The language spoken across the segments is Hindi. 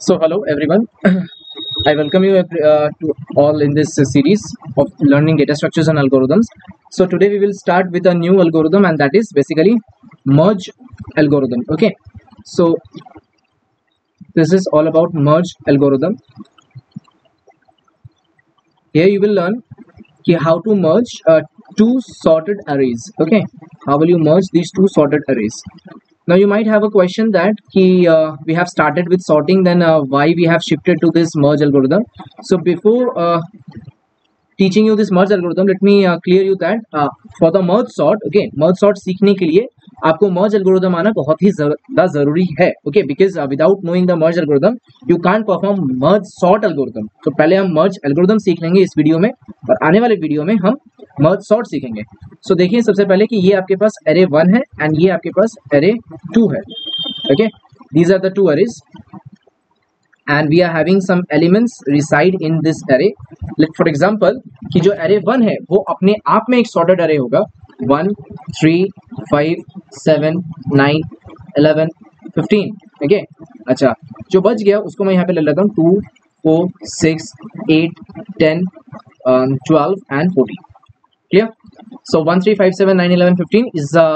So hello everyone, I welcome you to all in this series of learning data structures and algorithms. So today we will start with a new algorithm, and that is basically merge algorithm. Okay, so this is all about merge algorithm. Here you will learn how to merge two sorted arrays. Okay, how will you merge these two sorted arrays? Now you might have a question that we have started with sorting, then why we have shifted to this merge algorithm. So before teaching you this merge algorithm, let me clear you that for the merge sort, okay, merge sort सीखने के लिए आपको merge algorithm आना बहुत ही ज़्यादा ज़रूरी है. Okay, because without knowing the merge algorithm you can't perform merge sort algorithm. तो पहले हम merge algorithm सीख लेंगे इस वीडियो में, और आने वाले वीडियो में हम merge sort सीखेंगे. So देखिए सबसे पहले कि ये आपके पास array 1 है and ये आपके पास array 2 है. Okay, these are the two arrays and we are having some elements reside in this array. Like for example कि जो array 1 है वो अपने आप में एक sorted array होगा. 1 3 5 7 9 11 15. ओके, अच्छा जो बच गया उसको मैं यहाँ पे ले लेता हूँ 2 4 6 8 10 12 and 14. Clear? So 1 3 5 7 9 11 15 is the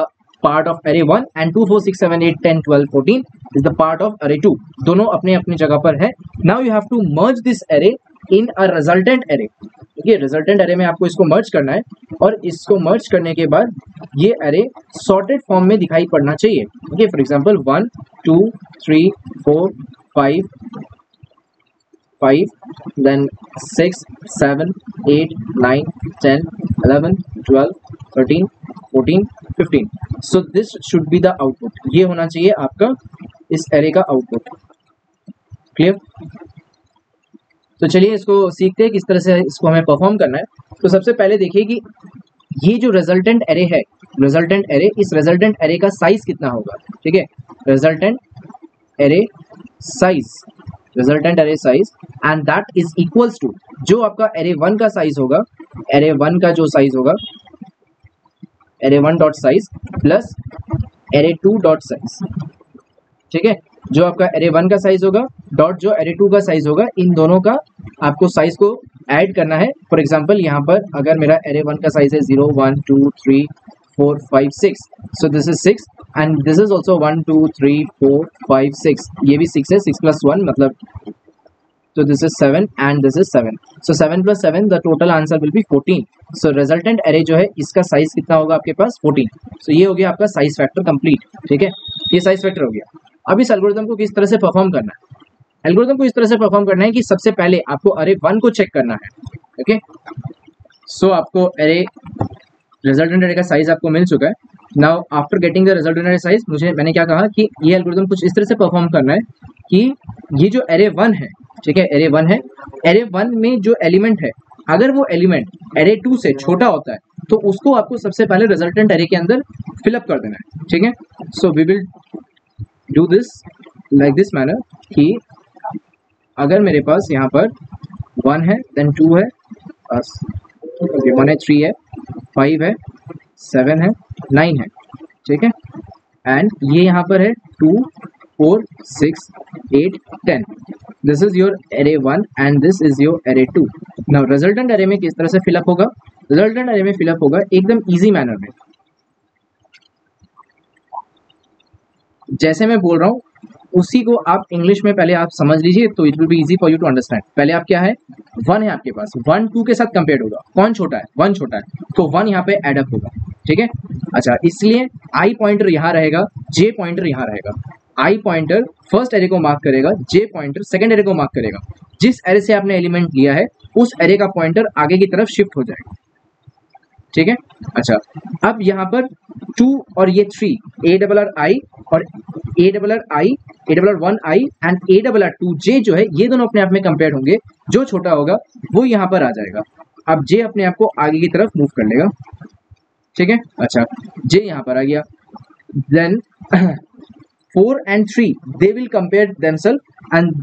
part of array 1 and 2 4 6 7 8 10 12 14 is the part of array 2. दोनों अपने अपनी जगह पर है. Now you have to merge this array in a resultant array. देखिए रिजल्टेंट अरे में आपको इसको मर्ज करना है, और इसको मर्ज करने के बाद ये अरे सॉर्टेड फॉर्म में दिखाई पड़ना चाहिए. Okay, for example 1 2 3 4 5 then 6 7 8 9 10 11 12 13 14 15. So this should be the output. ये होना चाहिए आपका इस अरे का आउटपुट. क्लियर? तो चलिए इसको सीखते हैं किस तरह से इसको हमें परफॉर्म करना है. तो सबसे पहले देखिए कि ये जो रिजल्टेंट एरे है, रिजल्टेंट एरे, इस रिजल्टेंट एरे का साइज कितना होगा. ठीक है, resultant array size, resultant array size, and that is equals to जो आपका एरे 1 का साइज होगा, एरे 1 का जो साइज होगा, array 1 dot size plus array 2 dot size. ठीक है, जो आपका एरे 1 का साइज होगा डॉट जो एरे 2 का साइज होगा, इन दोनों का आपको साइज को ऐड करना है. फॉर एग्जांपल यहाँ पर अगर मेरा एरे 1 का साइज है 0 1 2 3 4 5 6, so this is 6 and this is also 1 2 3 4 5 6, ये भी 6 है, 6 प्लस 1 मतलब, so this is 7 and this is 7, so 7 plus 7 the total answer will be 14. so resultant array जो है इसका साइज कितना होगा आपके पास 14. so ये हो गया आपका साइज फैक्टर कंप्लीट. ठीक है, ये साइज फैक्टर हो गया. अब इस एल्गोरिथम को किस तरह से परफॉर्म करना है, एल्गोरिथम को इस तरह से परफॉर्म करना है कि सबसे पहले आपको अरे 1 को चेक करना है. ओके, सो आपको अरे रिजल्टेंट अरे का साइज आपको मिल चुका है. Now after getting the resultant अरे साइज, मैंने क्या कहा कि ये एल्गोरिथम कुछ इस तरह से परफॉर्म करना है कि ये जो अरे 1 है, ठीक है, अरे 1 है, अरे 1 में जो एलिमेंट है अगर वो एलिमेंट अरे 2 से छोटा होता है तो उसको आपको सबसे पहले रिजल्टेंट अरे के अंदर फिलअप कर देना है. ठीक है, so we will do this like this manner कि अगर मेरे पास यहाँ पर 1 है, देन 2 है, 1 है, 3 है, 5 है, 7 है, 9 है. ठीक है, एंड ये यहाँ पर है 2 4 6 8 10. This is your array 1 and this is your array 2. Now resultant array में किस तरह से फिलअप होगा, रिजल्टेंट एरे में फिलअप होगा एकदम इजी मैनर में. जैसे मैं बोल रहा हूँ उसी को आप इंग्लिश में पहले आप समझ लीजिए, तो it will be easy for you to understand. पहले आप क्या है, 1 है आपके पास, 1 2 के साथ कंपेयर होगा. कौन छोटा है, 1 छोटा है, तो 1 यहाँ पे एड अप होगा. ठीक है, अच्छा इसलिए आई पॉइंटर यहाँ रहेगा, जे पॉइंटर यहाँ रहेगा. आई पॉइंटर फर्स्ट एरे को मार्क करेगा, जे पॉइंटर सेकंड एरे को मार्क करेगा. जिस एरे से आपने एलिमेंट लिया है उस एरे का पॉइंटर आगे की तरफ शिफ्ट हो जाएगा. ठीक है, अच्छा अब यहाँ पर 2 और ये 3, ए डबल आर आई और A double R I, A double R 1 I and A double R 2 जे जो है, ये दोनों अपने आप में कंपेयर होंगे. जो छोटा होगा वो यहाँ पर आ जाएगा. अब जे अपने आप को आगे की तरफ मूव कर लेगा. ठीक है, अच्छा जे यहाँ पर आ गया. Then 4 and 3 they will compare themselves and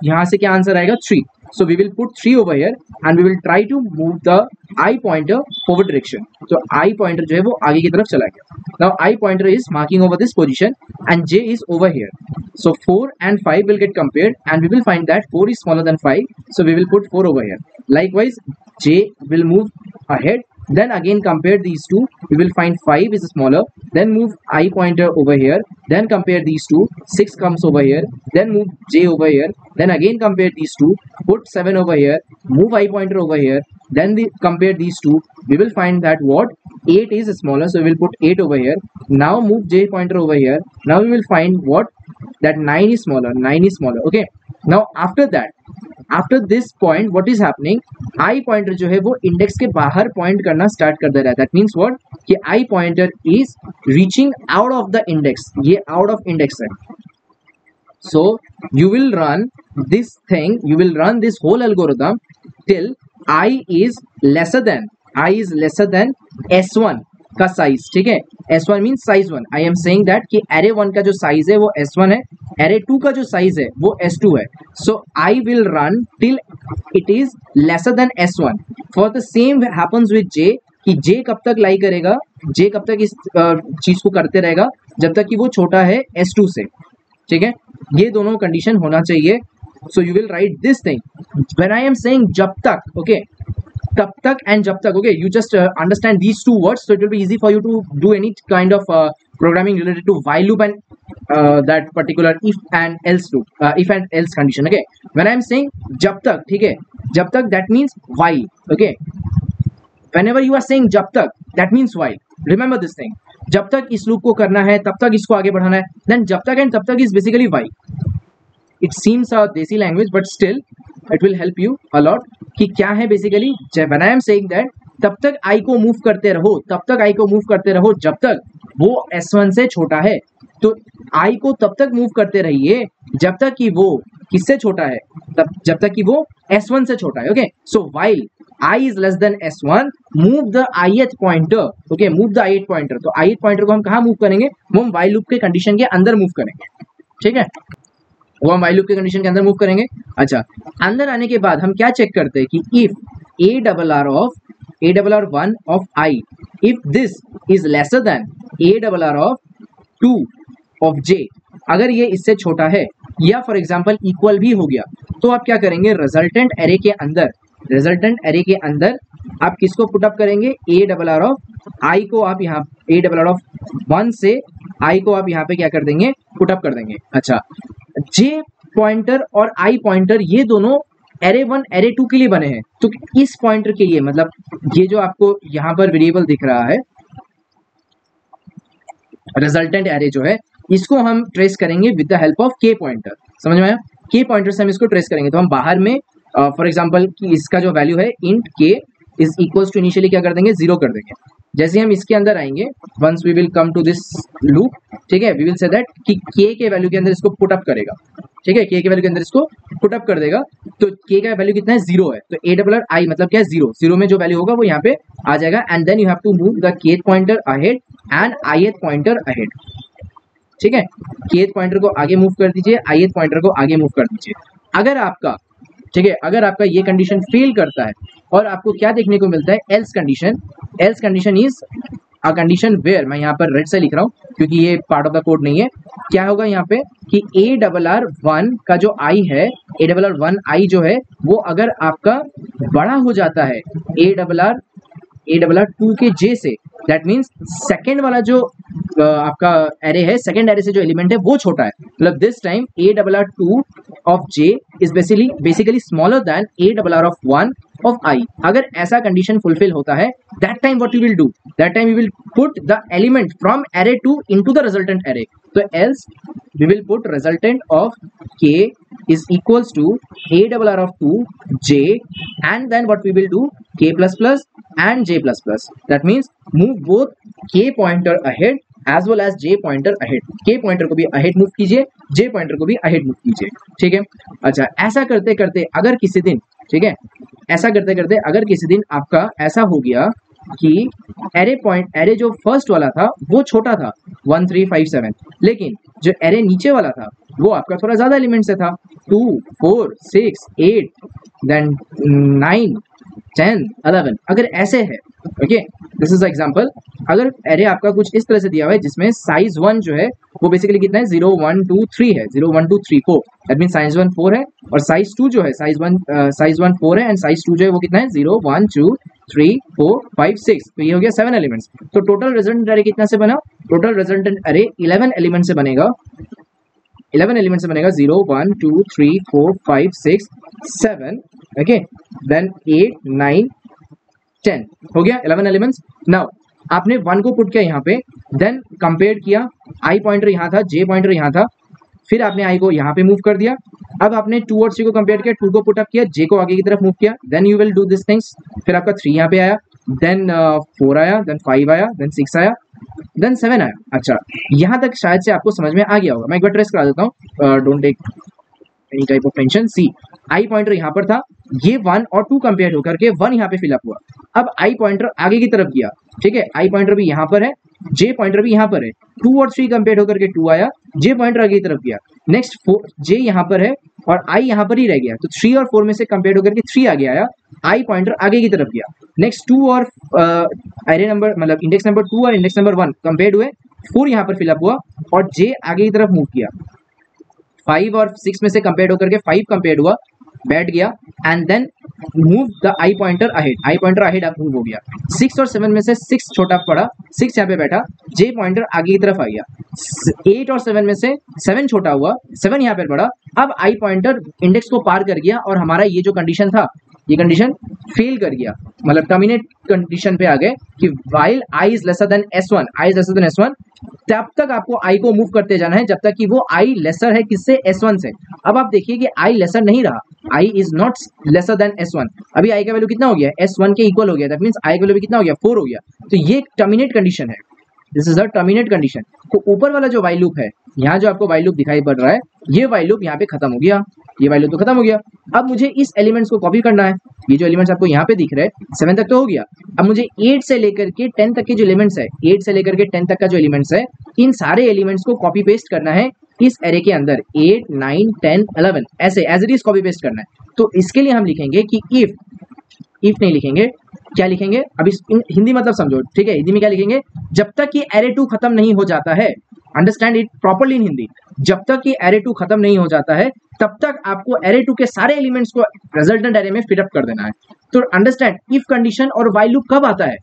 यहाँ से क्या आंसर आएगा 3. So we will put 3 over here and we will try to move the I pointer forward direction. So I pointer जो है वो आगे की तरफ चला गया. Now I pointer is marking over this position and J is over here. So 4 and 5 will get compared and we will find that 4 is smaller than 5. So we will put 4 over here. Likewise, J will move ahead. Then again compare these two, we will find 5 is smaller, then move I pointer over here, then compare these two, 6 comes over here, then move J over here, then again compare these two, put 7 over here, move I pointer over here, then compare these two, we will find that what 8 is smaller, so we will put 8 over here. Now move J pointer over here, now we will find what that 9 is smaller, okay. Now after this point what is happening, I pointer जो है वो इंडेक्स के बाहर पॉइंट करना स्टार्ट कर दे रहा है. दैट मीन्स व्हाट कि I pointer is reaching out of the index. ये out of index है. So you will run this thing, you will run this whole algorithm till I is lesser than S1 का साइज. ठीक है, S1 mean size 1. I am saying that कि एरे 1 का जो साइज है वो S1 है, एरे 2 का जो साइज है वो S2 है. So I will run till it is lesser than S1. For the same happens with J कि J कब तक लाई करेगा, J कब तक इस चीज को करते रहेगा जब तक कि वो छोटा है S2 से. ठीक है, ये दोनों कंडीशन होना चाहिए. So you will write this thing when I am saying जब तक, ओके, तब तक and जब तक. Okay, you just understand these two words, so it will be easy for you to do any kind of programming related to while loop and that particular if and else loop, if and else condition. Okay, when I am saying जब तक, ठीक है, जब तक that means while. Okay, whenever you are saying जब तक that means while. Remember this thing, जब तक इस लूप को करना है, तब तक इसको आगे बढ़ाना है. Then जब तक and तब तक is basically while. It seems a desi language but still it will help you a lot कि क्या है basically. when I am saying that तब तक I को मूव करते रहो, तब तक I को मूव करते रहो जब तक वो S1 से छोटा है. तो I को तब तक मूव करते रहिए जब तक कि वो किससे छोटा है, तब जब तक कि वो S1 से छोटा है. Okay, so while I is less than S1, move the ith pointer. Okay, move the ith pointer. तो ith pointer को हम कहाँ मूव करेंगे, वो हम while लूप के कंडीशन के अंदर मूव करेंगे. ठीक है, वो हम while लूप के कंडीशन के अंदर मूव करेंगे. अच्छा, अंदर आने के बाद हम क्या चेक करते हैं कि if ARR1 of I, if this is lesser than ARR of 2 of J, अगर ये इससे छोटा है या फॉर एग्जांपल इक्वल भी हो गया, तो आप क्या करेंगे, रिजल्टेंट एरे के अंदर आप किसको पुट अप करेंगे, ARR of I को आप यहाँ ARR of 1 से I को आप यहाँ पे क्या कर देंगे, पुट अप कर देंगे. अच्छा, J पॉइंटर और I पॉइंटर ये दोनों एरे 1 एरे 2 के लिए बने हैं. तो इस पॉइंटर के लिए मतलब ये जो आपको यहाँ पर वेरिएबल दिख रहा है रिजल्टेंट एरे जो है, इसको हम ट्रेस करेंगे with the help of K pointer. समझ में आया, K पॉइंटर से हम इसको ट्रेस करेंगे. तो हम बाहर में फॉर एग्जांपल कि इसका जो वैल्यू है int K is equals to initially क्या कर देंगे, 0 कर देंगे. जैसे हम इसके अंदर आएंगे, once we will come to this loop, ठीक है, वी विल से दैट कि K के वैल्यू के अंदर इसको पुट अप करेगा. ठीक है, K के वैल्यू के अंदर इसको पुट अप कर देगा. तो K का वैल्यू कितना है, 0 है. तो ARR मतलब क्या है, 0 में जो वैल्यू होगा वो यहाँ पे आ जाएगा. And then you have to move the K pointer ahead and ith pointer ahead. ठीक है, K पॉइंटर को आगे मूव कर दीजिए, ith पॉइंटर को आगे मूव कर दीजिए. अगर आपका, ठीक है, अगर आपका ये कंडीशन फेल करता है और आपको क्या देखने को मिलता है, else condition is a condition where, मैं यहाँ पर रेड से लिख रहा हूँ क्योंकि ये पार्ट ऑफ द कोड नहीं है. क्या होगा यहाँ पे कि ARR1 का जो I है, ARR1 जो है वो अगर आपका बड़ा हो जाता है ARR2 के J से, दैट मीन्स सेकेंड वाला जो आपका एरे है, सेकेंड एरे से जो एलिमेंट है वो छोटा है. मतलब this time ARR2 of J is basically smaller than ARR of 1 of I. अगर ऐसा कंडीशन फुलफिल होता है, that time what you will do, that time you will put the element from array 2 into the resultant array. तो else we will put resultant of K is equals to ARR of 2 J, and then what we will do, K plus plus and J plus plus. That means move both K pointer ahead as well as J pointer ahead. K pointer को भी ahead move कीजिए, J pointer को भी ahead move कीजिए. ठीक है, अच्छा, ऐसा करते करते अगर किसी दिन, ठीक है, ऐसा करते करते अगर किसी दिन आपका ऐसा हो गया कि एरे जो फर्स्ट वाला था वो छोटा था 1 3 5 7, लेकिन जो एरे नीचे वाला था वो आपका थोड़ा ज्यादा एलिमेंट से था, 2 4 6 8 देन 9 10 11 अगर ऐसे है, ओके दिस इज एग्जांपल। अगर एरे आपका कुछ इस तरह से दिया हुआ है जिसमें साइज 1 जो है वो बेसिकली कितना है 0 1 2 3 है, 0 1 2 3 4, दैट मीन साइज 1 4 है और साइज 2 जो है साइज 1 4 है एंड साइज 2 जो है वो कितना है 0 1 2 3 4 5 6, तो ये हो गया 7 एलिमेंट्स। तो टोटल रिजल्टेंट एरे कितना से बना, टोटल रिजल्टेंट एरे 11 एलिमेंट से बनेगा, 11 एलिमेंट से बनेगा 0 1 2 3 4 5 6 7, ओके देन 8 9 10 हो गया 11 एलिमेंट्स। नाउ आपने 1 को पुट किया यहाँ पे, देन कंपेयर किया, आई पॉइंटर यहाँ था, जे पॉइंटर यहाँ था, फिर आपने आई को यहाँ पे मूव कर दिया। अब आपने 2 और 3 को कंपेयर किया, 2 को पुट अप किया, जे को आगे की तरफ मूव किया, then you will do this things. फिर आपका 3 यहाँ पे आया, देन 4 आया, देन 5 आया, देन 6 आया, देन 7 आया। अच्छा यहाँ तक शायद से आपको समझ में आ गया होगा। मैं एक बार ट्रेस करा देता हूँ, don't take any type of tension. See I pointer यहाँ पर था, ये 1 और 2 कंपेयर होकर के 1 यहाँ पे फिलअप हुआ। अब आई पॉइंटर आगे की तरफ गया, ठीक है, आई पॉइंटर भी यहाँ पर है, जे पॉइंटर भी यहाँ पर है, 2 और 3 कंपेयर होकर के 2 आया, जे पॉइंटर आगे की तरफ गया, नेक्स्ट 4 जे यहाँ पर है और आई यहाँ पर ही रह गया, तो 3 और 4 में से कंपेयर होकर के 3 आगे आया, आई पॉइंटर आगे की तरफ गया, नेक्स्ट 2 और एरे नंबर मतलब इंडेक्स नंबर 2 और इंडेक्स नंबर 1 कंपेयर हुए, 4 यहाँ पर फिलअप हुआ और जे आगे की तरफ मूव किया, 5 और 6 में से कंपेयर होकर के 5 कंपेयर हुआ, बैठ गया and then move the I pointer ahead, I pointer ahead move हो गया, 6 और 7 में से 6 छोटा पड़ा, 6 यहाँ पे बैठा, जे पॉइंटर आगे की तरफ आ गया, 8 और 7 में से 7 छोटा हुआ, 7 यहाँ पे बढ़ा। अब आई पॉइंटर इंडेक्स को पार कर गया और हमारा ये जो कंडीशन था ये कंडीशन फेल कर गया, मतलब टर्मिनेट कंडीशन पे आ गए कि while i is lesser than s1, i is lesser than s1, तब तक आपको i को मूव करते जाना है जब तक कि वो i लेसर है किससे, s1 से। अब आप देखिए कि i लेसर नहीं रहा, i is not lesser than s1, अभी i का वैल्यू कितना हो गया, s1 के इक्वल हो गया, दैट मींस i का वैल्यू कितना हो गया 4 हो गया, तो ये टर्मिनेट कंडीशन है, this is a terminate condition. तो ऊपर वाला जो while लूप है, यहाँ जो आपको while लूप दिखाई पड़ रहा है, ये while लूप यहाँ पे खत्म हो गया, ये while लूप तो खत्म हो गया। अब मुझे इस एलिमेंट्स को कॉपी करना है, ये जो एलिमेंट्स आपको यहाँ पे दिख रहे हैं 7 तक तो हो गया, अब मुझे 8 से लेकर के 10 तक के जो एलिमेंट्स है, 8 से लेकर के 10 तक का जो एलिमेंट्स है, इन सारे एलिमेंट्स को कॉपी पेस्ट करना है इस एरे के अंदर, 8 9 10 11 ऐसे as it is copy paste करना है। तो इसके लिए हम लिखेंगे कि इफ नहीं लिखेंगे, क्या लिखेंगे, अभी हिंदी मतलब समझो, ठीक है, हिंदी में क्या लिखेंगे, जब तक कि एरे 2 खत्म नहीं हो जाता है, अंडरस्टैंड इट प्रॉपर्ली इन हिंदी, जब तक कि एरे 2 खत्म नहीं हो जाता है तब तक आपको एरे 2 के सारे एलिमेंट्स को रिजल्टेंट एरे में फिट अप कर देना है। तो अंडरस्टैंड इफ कंडीशन और व्हाइल लूप कब आता है,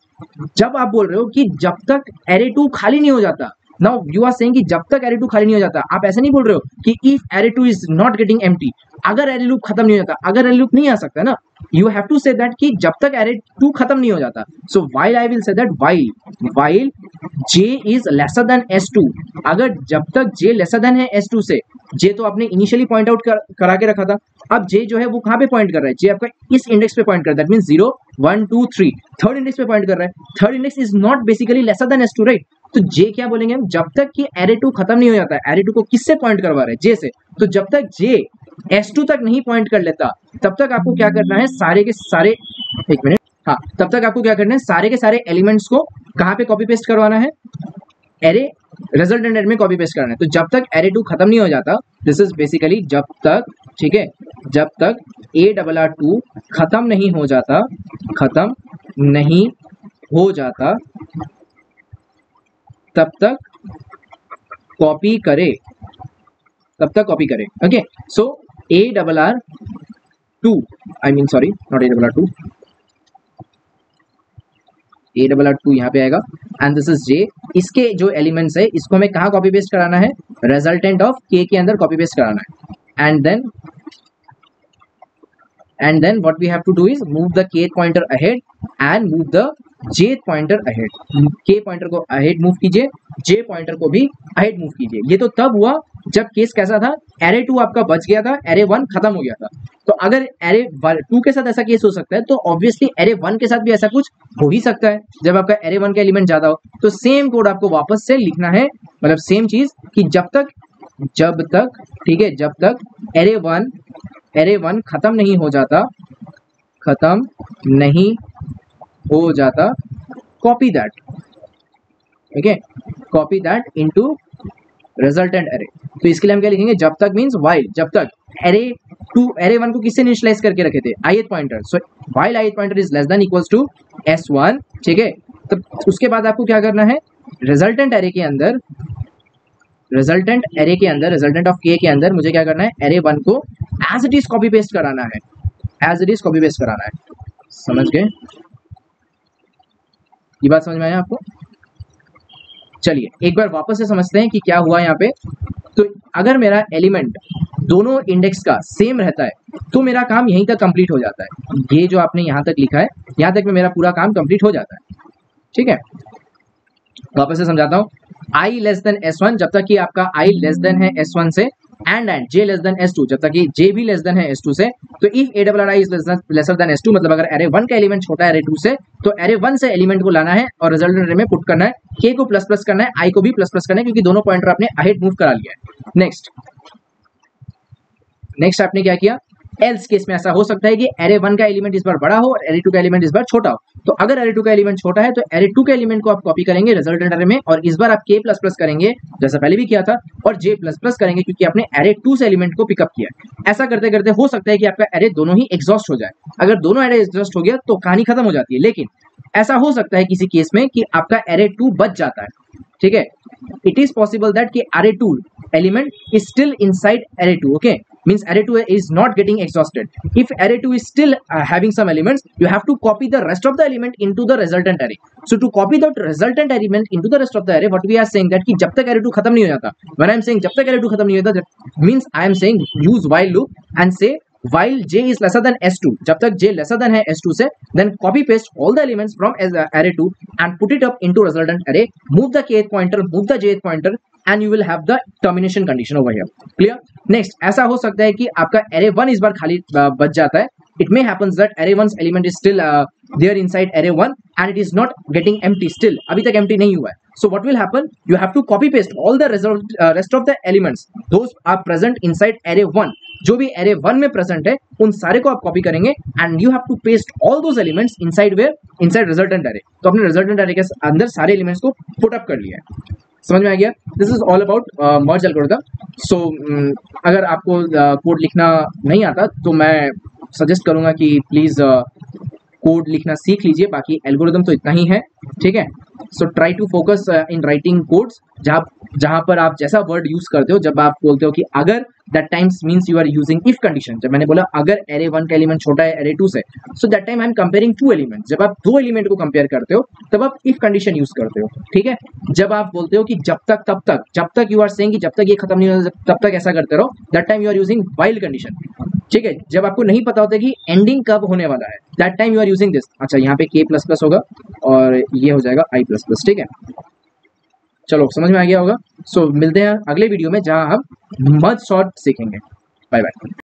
जब आप बोल रहे हो कि जब तक एरे 2 खाली नहीं हो जाता। नाउ यू आर सेइंग कि जब तक एरे 2 खाली नहीं हो जाता, आप ऐसे नहीं बोल रहे हो कि if array 2 is not getting empty, अगर एरे लूप खत्म नहीं होता, अगर एरे लूप नहीं आ सकता ना, you have to say that कि जब तक एरे 2 खत्म नहीं हो जाता। So while I will say that while j is lesser than s2, अगर जब तक j लेसर देन है s2 से, j तो आपने इनिशियली पॉइंट आउट करा के रखा था, अब j जो है वो कहाँ पे पॉइंट कर रहा है, j आपका इस इंडेक्स पे पॉइंट कर रहा है, दैट मींस 0 1 2 3 थर्ड इंडेक्स पे पॉइंट कर रहा है, third index is not basically laser than s2, right. तो j क्या बोलेंगे हम, जब तक कि एरे 2 खत्म नहीं हो जाता है, एरे 2 को किससे पॉइंट करवा रहे हैं, j से, तो जब तक j s2 तक नहीं पॉइंट कर लेता तब तक आपको क्या करना है, सारे के सारे, एक मिनट, हाँ, तब तक आपको क्या करना है, सारे के सारे एलिमेंट्स को कहाँ पे कॉपी पेस्ट करवाना है, एरे रिजल्टेंट एरे में कॉपी पेस्ट करना है। तो जब तक एरे 2 खत्म नहीं हो जाता, दिस इज बेसिकली जब तक, ठीक है, जब तक ARR2 खत्म नहीं हो जाता, खत्म नहीं हो जाता तब तक कॉपी करे, तब तक कॉपी करे, okay. So ARR2, I mean sorry not ARR2, ARR2 यहाँ पे आएगा एंड दिस इज j, इसके जो एलिमेंट्स है इसको हमें कहाँ कॉपी पेस्ट कराना है, रिजल्टेंट ऑफ k के अंदर कॉपी पेस्ट कराना है, and then what we have to do is move the k pointer ahead and move the j pointer ahead, k pointer को ahead मूव कीजिए, j पॉइंटर को भी ahead मूव कीजिए। ये तो तब हुआ जब केस कैसा था, एरे 2 आपका बच गया था, एरे 1 खत्म हो गया था। तो अगर एरे 2 के साथ ऐसा केस हो सकता है, तो ऑब्वियसली एरे 1 के साथ भी ऐसा कुछ हो ही सकता है, जब आपका एरे 1 का एलिमेंट ज्यादा हो। तो सेम कोड आपको वापस से लिखना है, मतलब सेम चीज कि जब तक, ठीक है, जब तक एरे 1 खत्म नहीं हो जाता, खत्म नहीं हो जाता, copy that, okay, copy that into resultant array. तो इसके लिए हम क्या लिखेंगे, जब तक मींस व्हाइल, जब तक एरे एरे 1 को किससे इनिशियलाइज करके रखे थे, ith pointer. So while ith pointer is less than equals to s1, ठीक है। तो उसके बाद आपको क्या करना है, रिजल्टेंट एरे के अंदर, रिजल्टेंट ऑफ k के अंदर मुझे क्या करना है, एरे 1 को as it is copy paste कराना है, as it is copy paste कराना है। समझ गए, ये बात समझ में आया आपको। चलिए एक बार वापस से समझते हैं कि क्या हुआ यहाँ पे। तो अगर मेरा एलिमेंट दोनों इंडेक्स का सेम रहता है तो मेरा काम यहीं तक कंप्लीट हो जाता है। ये जो आपने यहाँ तक लिखा है, यहाँ तक में मेरा पूरा काम कंप्लीट हो जाता है, ठीक है। वापस से समझाता हूँ, i लेस देन s1 जब तक कि आपका i लेस देन है s1 से, and j less than s2 जब तक कि j भी लेस देन है s2 से। तो if a is lesser than s2 मतलब अगर एरे 1 का एलिमेंट छोटा है एरे 2 से, तो एरे 1 से एलिमेंट को लाना है और रिजल्टेंट एरे में पुट करना है, k को प्लस प्लस करना है, i को भी प्लस प्लस करना है, क्योंकि दोनों पॉइंटर आपने अहेड मूव करा लिया है। नेक्स्ट आपने क्या किया, एल्स केस में ऐसा हो सकता है कि एरे 1 का एलिमेंट इस बार बड़ा हो और एरे 2 का एलिमेंट इस बार छोटा हो। तो अगर एरे 2 का एलिमेंट छोटा है तो एरे 2 के एलिमेंट को आप कॉपी करेंगे रिजल्टेंट एरे में, और इस बार आप k प्लस प्लस करेंगे जैसा पहले भी किया था, और j प्लस प्लस करेंगे क्योंकि आपने एरे 2 से एलिमेंट को पिकअप किया है। ऐसा करते करते हो सकता है कि आपका एरे दोनों ही एग्जॉस्ट हो जाए। अगर दोनों एरे एग्जॉस्ट हो गया तो कहानी खत्म हो जाती है। लेकिन ऐसा हो सकता है किसी केस में कि आपका एरे 2 बच जाता है, ठीक है। इट इज पॉसिबल दैट कि array 2 element is still inside array 2, okay, means array 2 is not getting exhausted. If array 2 is still having some elements, you have to copy the rest of the element into the resultant array. So to copy the resultant element into the rest of the array, what we are saying that कि जब तक array 2 खत्म नहीं हो जाता, when I am saying जब तक array 2 खत्म नहीं हो जाता, that means I am saying use while loop and say while j is lesser than s2, जब तक j lesser than है s2 से, then copy paste all the elements from array 2 and put it up into resultant array, move the kth pointer, move the jth pointer, and you will have the termination condition over here. Clear? Next, ऐसा हो सकता है कि आपका array 1 इस बार खाली बच जाता है। It may happens that array 1's element is still there inside array 1 and it is not getting empty still, अभी तक empty नहीं हुआ है। So what will happen? You have to copy paste all the rest of the elements, those are present inside array 1, जो भी array 1 में present है उन सारे को आप कॉपी करेंगे, and you have to paste all those elements inside where? Inside resultant array। तो अपने resultant array के अंदर सारे एलिमेंट्स को पुट अप कर लिया है। समझ में आ गया? This is all about merge algorithm. So अगर आपको कोड लिखना नहीं आता तो मैं सजेस्ट करूंगा कि प्लीज़ कोड लिखना सीख लीजिए, बाकी एल्गोरिथम तो इतना ही है, ठीक है। So try to focus in writing codes, जहाँ पर आप जैसा वर्ड यूज करते हो, जब आप बोलते हो कि अगर, that times means you are using if condition. जब मैंने बोला अगर एरे 1 का एलिमेंट छोटा है एरे 2 से, so that time I am comparing 2 element. जब आप 2 एलिमेंट को कंपेयर करते हो तब आप इफ कंडीशन यूज करते हो, ठीक है। जब आप बोलते हो कि जब तक तब तक, जब तक यू आर सेइंग कि जब तक ये खत्म नहीं हो तब तक ऐसा करते रहो, that time you are using while condition, ठीक है। जब आपको नहीं पता होता कि एंडिंग कब होने वाला है, that time you are using this. अच्छा, यहाँ पे k प्लस प्लस होगा और ये हो जाएगा i प्लस प्लस, ठीक है। चलो समझ में आ गया होगा। सो मिलते हैं अगले वीडियो में जहां हम मर्ज सॉर्ट सीखेंगे। Bye bye.